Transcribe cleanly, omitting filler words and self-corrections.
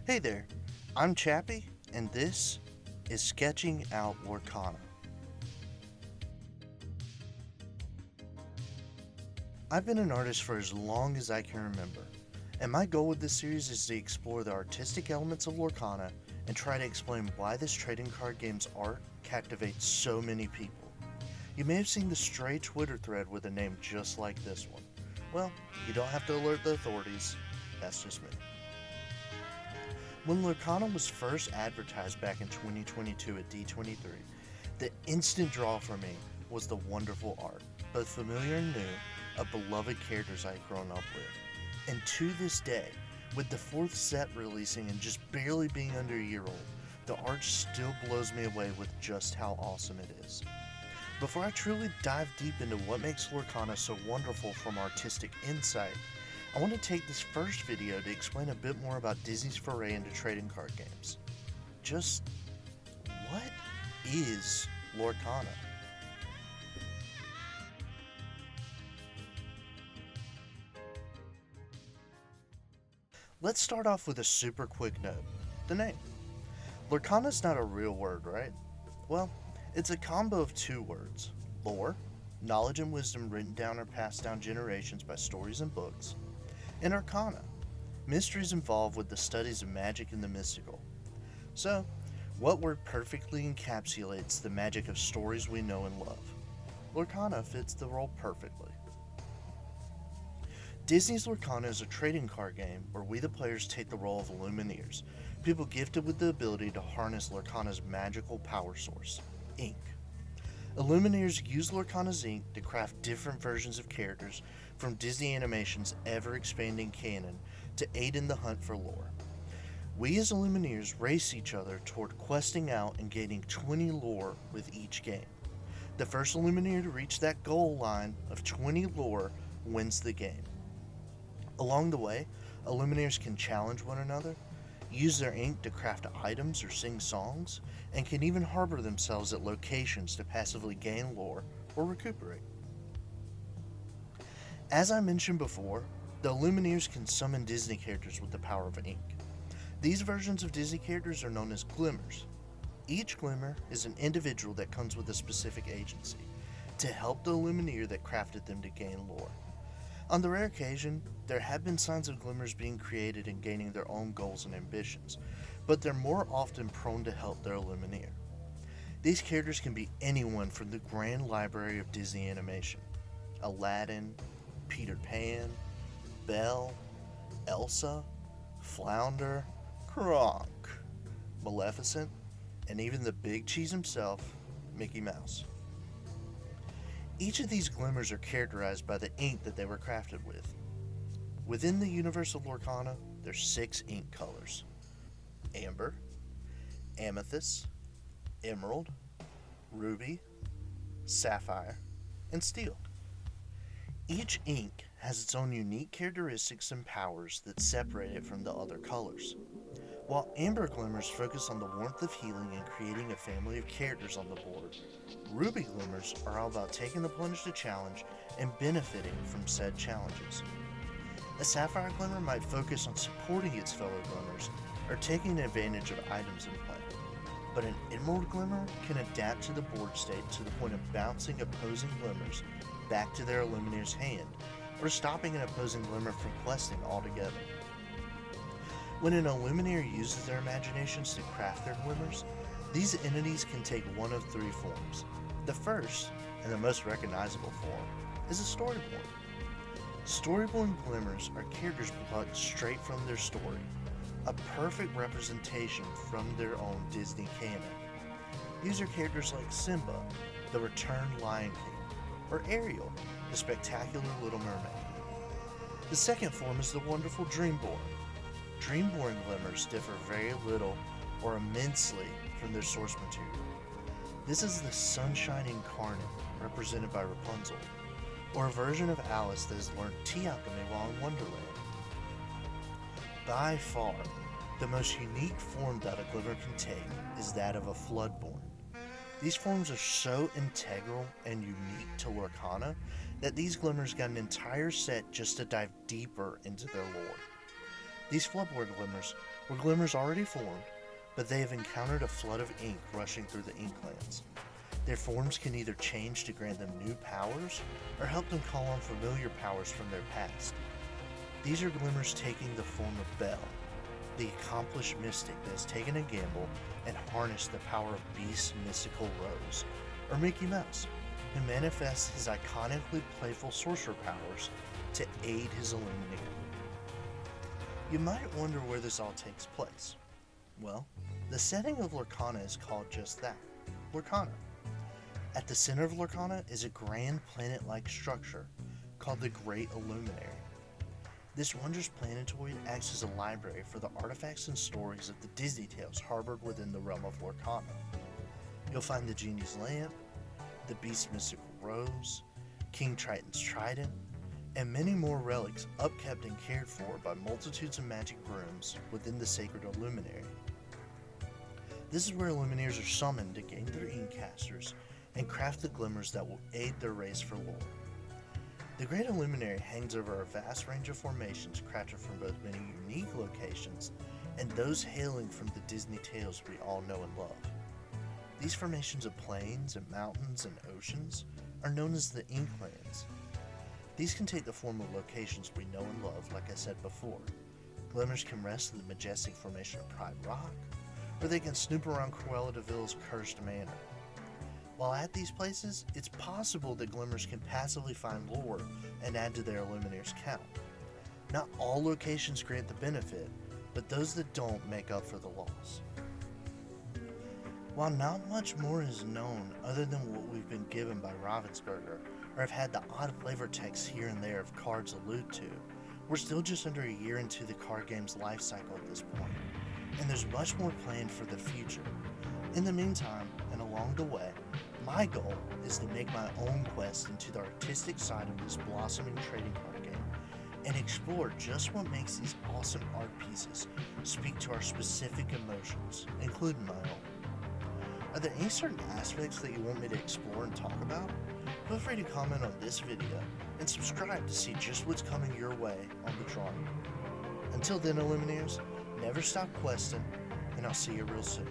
Hey there, I'm Chappie, and this is Sketching Out Lorcana. I've been an artist for as long as I can remember, and my goal with this series is to explore the artistic elements of Lorcana and try to explain why this trading card game's art captivates so many people. You may have seen the stray Twitter thread with a name just like this one. Well, you don't have to alert the authorities, that's just me. When Lorcana was first advertised back in 2022 at D23, the instant draw for me was the wonderful art, both familiar and new, of beloved characters I had grown up with. And to this day, with the fourth set releasing and just barely being under a year old, the art still blows me away with just how awesome it is. Before I truly dive deep into what makes Lorcana so wonderful from artistic insight, I want to take this first video to explain a bit more about Disney's foray into trading card games. Just, what is Lorcana? Let's start off with a super quick note. The name. Lorcana's not a real word, right? Well, it's a combo of two words. Lore, knowledge and wisdom written down or passed down generations by stories and books, and Arcana, mysteries involved with the studies of magic and the mystical. So, what word perfectly encapsulates the magic of stories we know and love? Lorcana fits the role perfectly. Disney's Lorcana is a trading card game where we the players take the role of Lumineers, people gifted with the ability to harness Lorcana's magical power source, ink. Illumineers use Lorcana's ink to craft different versions of characters from Disney Animation's ever-expanding canon to aid in the hunt for lore. We as Illumineers race each other toward questing out and gaining 20 lore with each game. The first Illumineer to reach that goal line of 20 lore wins the game. Along the way, Illumineers can challenge one another, use their ink to craft items or sing songs, and can even harbor themselves at locations to passively gain lore or recuperate. As I mentioned before, the Illumineers can summon Disney characters with the power of ink. These versions of Disney characters are known as glimmers. Each glimmer is an individual that comes with a specific agency to help the Illumineer that crafted them to gain lore. On the rare occasion, there have been signs of glimmers being created and gaining their own goals and ambitions, but they're more often prone to help their Illumineer. These characters can be anyone from the grand library of Disney animation: Aladdin, Peter Pan, Belle, Elsa, Flounder, Kronk, Maleficent, and even the big cheese himself, Mickey Mouse. Each of these glimmers are characterized by the ink that they were crafted with. Within the universe of Lorcana, there's 6 ink colors: amber, amethyst, emerald, ruby, sapphire, and steel. Each ink has its own unique characteristics and powers that separate it from the other colors. While amber glimmers focus on the warmth of healing and creating a family of characters on the board, ruby glimmers are all about taking the plunge to challenge and benefiting from said challenges. A sapphire glimmer might focus on supporting its fellow glimmers or taking advantage of items in play, but an emerald glimmer can adapt to the board state to the point of bouncing opposing glimmers back to their Illumineer's hand, or stopping an opposing glimmer from questing altogether. When an Illumineer uses their imaginations to craft their glimmers, these entities can take one of 3 forms. The first, and the most recognizable form, is a storyboard. Storyborn glimmers are characters plucked straight from their story, a perfect representation from their own Disney canon. These are characters like Simba, the returned Lion King, or Ariel, the spectacular Little Mermaid. The second form is the wonderful Dreamborn. Dreamborn glimmers differ very little or immensely from their source material. This is the sunshine incarnate, represented by Rapunzel, or a version of Alice that has learned tea alchemy while in Wonderland. By far, the most unique form that a glimmer can take is that of a Floodborn. These forms are so integral and unique to Lorcana that these glimmers got an entire set just to dive deeper into their lore. These Floodborn glimmers where glimmers already formed, but they have encountered a flood of ink rushing through the inklands. Their forms can either change to grant them new powers, or help them call on familiar powers from their past. These are glimmers taking the form of Belle, the accomplished mystic that has taken a gamble and harnessed the power of Beast's mystical Rose, or Mickey Mouse, who manifests his iconically playful sorcerer powers to aid his illuminator. You might wonder where this all takes place. Well, the setting of Lorcana is called just that, Lorcana. At the center of Lorcana is a grand planet-like structure called the Great Illuminary. This wondrous planetoid acts as a library for the artifacts and stories of the Disney tales harbored within the realm of Lorcana. You'll find the Genie's Lamp, the Beast's mystical Rose, King Triton's Trident, and many more relics upkept and cared for by multitudes of magic brooms within the sacred Illuminary. This is where Illuminaries are summoned to gain their inkcasters and craft the glimmers that will aid their race for lore. The Great Illuminary hangs over a vast range of formations crafted from both many unique locations and those hailing from the Disney tales we all know and love. These formations of plains and mountains and oceans are known as the Inklands. These can take the form of locations we know and love, like I said before. Glimmers can rest in the majestic formation of Pride Rock, or they can snoop around Cruella de Vil's Cursed Manor. While at these places, it's possible that glimmers can passively find lore and add to their Illuminator's count. Not all locations grant the benefit, but those that don't make up for the loss. While not much more is known other than what we've been given by Ravensburger, or have had the odd flavor text here and there of cards allude to, we're still just under a year into the card game's life cycle at this point, and there's much more planned for the future. In the meantime, and along the way, my goal is to make my own quest into the artistic side of this blossoming trading card game and explore just what makes these awesome art pieces speak to our specific emotions, including my own. Are there any certain aspects that you want me to explore and talk about? Feel free to comment on this video and subscribe to see just what's coming your way on the drawing board. Until then, Illuminaires, never stop questing, and I'll see you real soon.